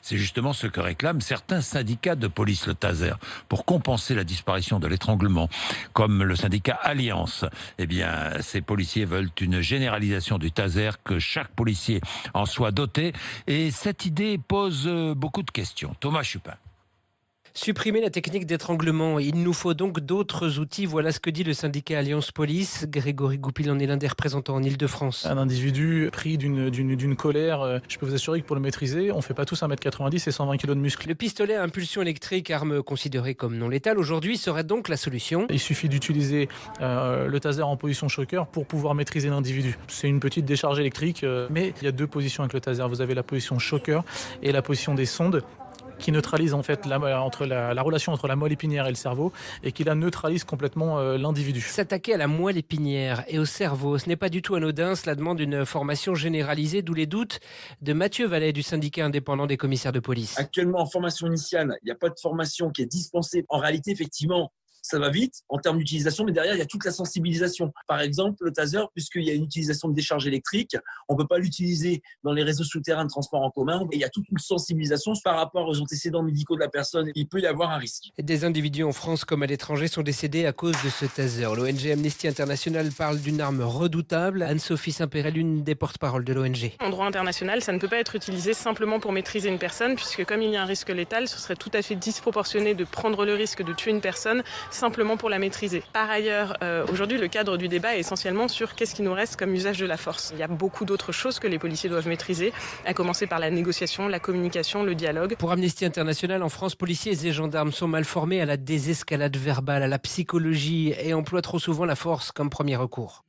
C'est justement ce que réclament certains syndicats de police, le Taser, pour compenser la disparition de l'étranglement, comme le syndicat Alliance. Eh bien, ces policiers veulent une généralisation du Taser, que chaque policier en soit doté. Et cette idée pose beaucoup de questions. Thomas Chupin. Supprimer la technique d'étranglement. Il nous faut donc d'autres outils. Voilà ce que dit le syndicat Alliance Police. Grégory Goupil en est l'un des représentants en Ile-de-France. Un individu pris d'une colère, je peux vous assurer que pour le maîtriser, on ne fait pas tous 1m90 et 120 kg de muscles. Le pistolet à impulsion électrique, arme considérée comme non létale aujourd'hui, serait donc la solution. Il suffit d'utiliser le taser en position choker pour pouvoir maîtriser l'individu. C'est une petite décharge électrique, mais il y a deux positions avec le taser. Vous avez la position choker et la position des sondes, qui neutralise en fait la relation entre la moelle épinière et le cerveau et qui la neutralise complètement l'individu. S'attaquer à la moelle épinière et au cerveau, ce n'est pas du tout anodin. Cela demande une formation généralisée, d'où les doutes de Mathieu Vallet du syndicat indépendant des commissaires de police. Actuellement, en formation initiale, il n'y a pas de formation qui est dispensée. En réalité, effectivement, ça va vite en termes d'utilisation, mais derrière, il y a toute la sensibilisation. Par exemple, le taser, puisqu'il y a une utilisation de décharge électrique, on ne peut pas l'utiliser dans les réseaux souterrains de transport en commun. Et il y a toute une sensibilisation par rapport aux antécédents médicaux de la personne. Il peut y avoir un risque. Des individus en France comme à l'étranger sont décédés à cause de ce taser. L'ONG Amnesty International parle d'une arme redoutable. Anne-Sophie Saint-Péret, l'une des porte-parole de l'ONG. En droit international, ça ne peut pas être utilisé simplement pour maîtriser une personne, puisque comme il y a un risque létal, ce serait tout à fait disproportionné de prendre le risque de tuer une personne simplement pour la maîtriser. Par ailleurs, aujourd'hui, le cadre du débat est essentiellement sur qu'est-ce qui nous reste comme usage de la force. Il y a beaucoup d'autres choses que les policiers doivent maîtriser, à commencer par la négociation, la communication, le dialogue. Pour Amnesty International, en France, policiers et gendarmes sont mal formés à la désescalade verbale, à la psychologie et emploient trop souvent la force comme premier recours.